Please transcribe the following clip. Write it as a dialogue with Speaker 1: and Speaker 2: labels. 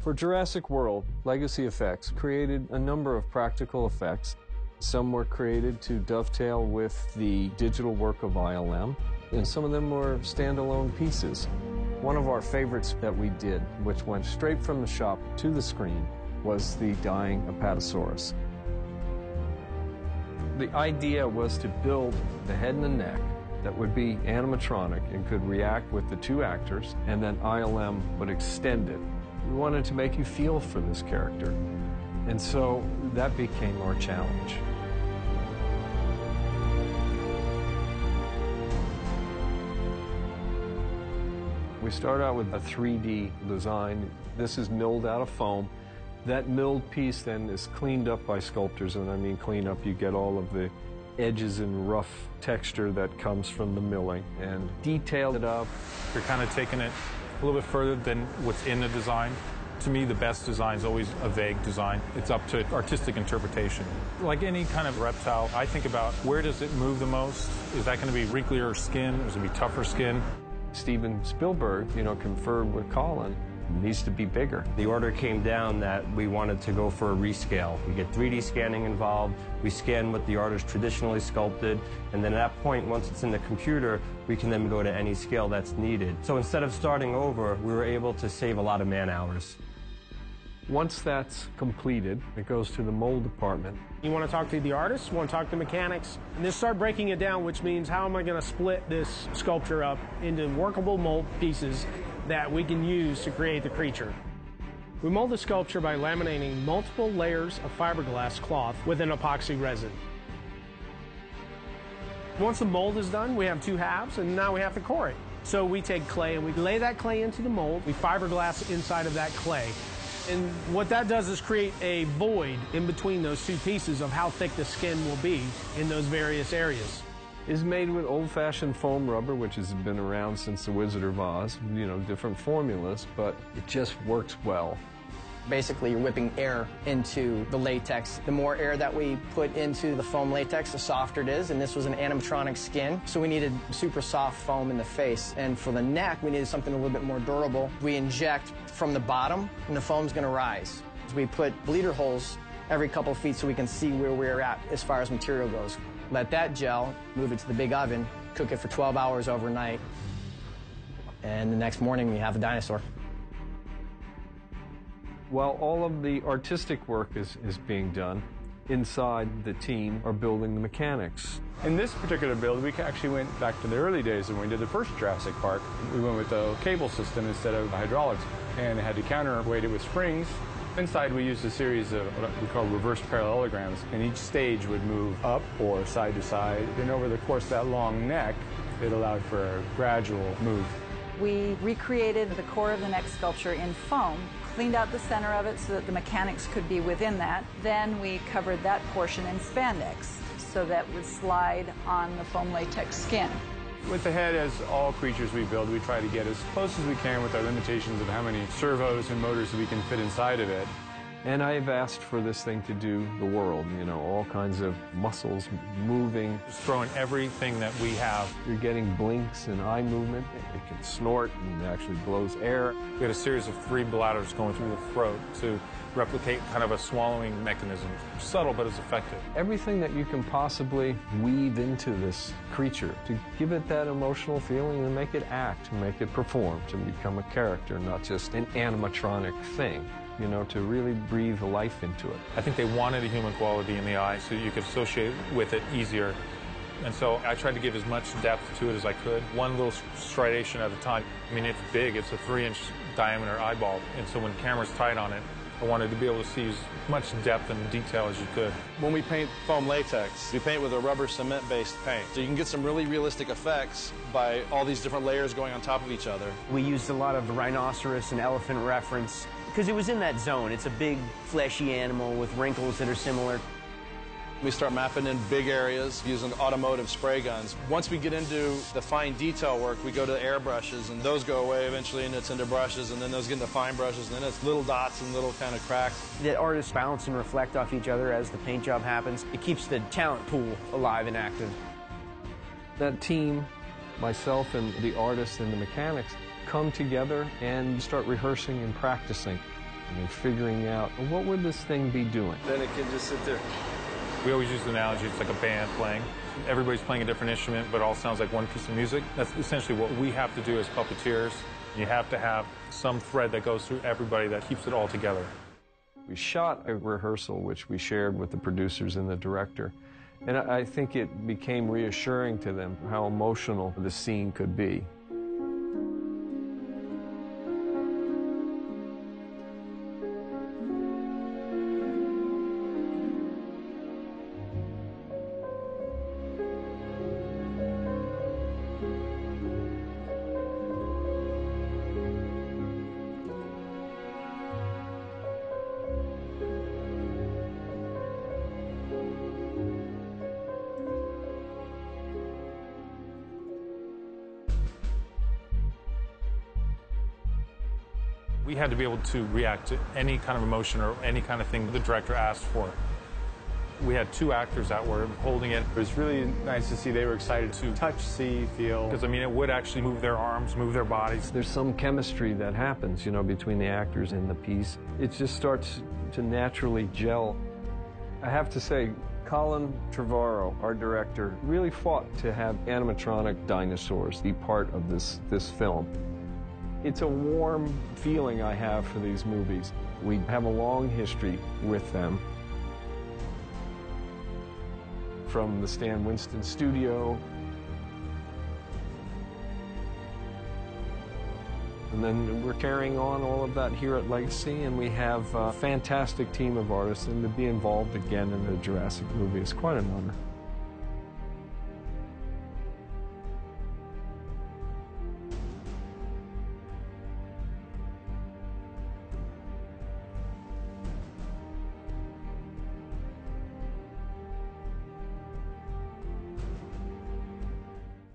Speaker 1: For Jurassic World, Legacy Effects created a number of practical effects. Some were created to dovetail with the digital work of ILM, and some of them were standalone pieces. One of our favorites that we did, which went straight from the shop to the screen, was the dying Apatosaurus. The idea was to build the head and the neck that would be animatronic and could react with the two actors, and then ILM would extend it. We wanted to make you feel for this character, and so that became our challenge. We start out with a 3D design. This is milled out of foam. That milled piece then is cleaned up by sculptors, and I mean clean up, you get all of the edges and rough texture that comes from the milling, and detailed it up.
Speaker 2: You're kind of taking it a little bit further than what's in the design. To me, the best design is always a vague design. It's up to artistic interpretation. Like any kind of reptile, I think about where does it move the most? Is that going to be wrinklier skin? Is it going to be tougher skin?
Speaker 1: Steven Spielberg, conferred with Colin. It needs to be bigger.
Speaker 3: The order came down that we wanted to go for a rescale. We get 3D scanning involved, we scan what the artist traditionally sculpted, and then at that point, once it's in the computer, we can then go to any scale that's needed. So instead of starting over, we were able to save a lot of man-hours.
Speaker 1: Once that's completed, it goes to the mold department.
Speaker 4: You want to talk to the artists, you want to talk to the mechanics, and then start breaking it down, which means how am I going to split this sculpture up into workable mold pieces that we can use to create the creature. We mold the sculpture by laminating multiple layers of fiberglass cloth with an epoxy resin. Once the mold is done, we have two halves, and now we have to core it. So we take clay and we lay that clay into the mold. We fiberglass inside of that clay. And what that does is create a void in between those two pieces of how thick the skin will be in those various areas.
Speaker 1: Is made with old-fashioned foam rubber, which has been around since the Wizard of Oz, different formulas, but it just works well.
Speaker 5: Basically, you're whipping air into the latex. The more air that we put into the foam latex, the softer it is, and this was an animatronic skin, so we needed super soft foam in the face. And for the neck, we needed something a little bit more durable. We inject from the bottom, and the foam's gonna rise. So we put bleeder holes every couple of feet so we can see where we're at as far as material goes. Let that gel, move it to the big oven, cook it for 12 hours overnight, and the next morning we have a dinosaur.
Speaker 1: While all of the artistic work is being done, inside the team are building the mechanics.
Speaker 6: In this particular build, we actually went back to the early days when we did the first Jurassic Park. We went with a cable system instead of hydraulics, and had to counterweight it with springs. Inside, we used a series of what we call reverse parallelograms, and each stage would move up or side to side. And over the course of that long neck, it allowed for a gradual move.
Speaker 7: We recreated the core of the neck sculpture in foam, cleaned out the center of it so that the mechanics could be within that. Then we covered that portion in spandex so that would slide on the foam latex skin.
Speaker 6: With the head, as all creatures we build, we try to get as close as we can with our limitations of how many servos and motors we can fit inside of it.
Speaker 1: And I've asked for this thing to do the world, all kinds of muscles moving.
Speaker 2: Just throwing everything that we have.
Speaker 1: You're getting blinks and eye movement. It can snort and it actually blows air.
Speaker 2: We had a series of 3 bladders going through the throat to replicate kind of a swallowing mechanism. Subtle, but it's effective.
Speaker 1: Everything that you can possibly weave into this creature to give it that emotional feeling and make it act, make it perform, to become a character, not just an animatronic thing. To really breathe life into it.
Speaker 2: I think they wanted a human quality in the eye so you could associate with it easier. And so I tried to give as much depth to it as I could, one little striation at a time. I mean, it's big. It's a 3-inch diameter eyeball. And so when the camera's tight on it, I wanted to be able to see as much depth and detail as you could.
Speaker 8: When we paint foam latex, we paint with a rubber cement-based paint. So you can get some really realistic effects by all these different layers going on top of each other.
Speaker 9: We used a lot of rhinoceros and elephant reference because it was in that zone. It's a big, fleshy animal with wrinkles that are similar.
Speaker 8: We start mapping in big areas using automotive spray guns. Once we get into the fine detail work, we go to airbrushes, and those go away eventually, and it's into brushes, and then those get into fine brushes, and then it's little dots and little kind of cracks.
Speaker 9: The artists bounce and reflect off each other as the paint job happens. It keeps the talent pool alive and active.
Speaker 1: That team, myself and the artists and the mechanics, come together and start rehearsing and practicing. and figuring out, well, what would this thing be doing?
Speaker 8: Then it can just sit there.
Speaker 2: We always use the analogy, it's like a band playing. Everybody's playing a different instrument, but it all sounds like one piece of music. That's essentially what we have to do as puppeteers. You have to have some thread that goes through everybody that keeps it all together.
Speaker 1: We shot a rehearsal, which we shared with the producers and the director. And I think it became reassuring to them how emotional the scene could be.
Speaker 2: We had to be able to react to any kind of emotion or any kind of thing the director asked for. We had 2 actors that were holding it.
Speaker 6: It was really nice to see they were excited to touch, see, feel.
Speaker 2: Because, I mean, it would actually move their arms, move their bodies.
Speaker 1: There's some chemistry that happens, you know, between the actors and the piece. It just starts to naturally gel. I have to say, Colin Trevorrow, our director, really fought to have animatronic dinosaurs be part of this film. It's a warm feeling I have for these movies. We have a long history with them. From the Stan Winston studio. And then we're carrying on all of that here at Legacy, and we have a fantastic team of artists, and to be involved again in the Jurassic movie is quite an honor.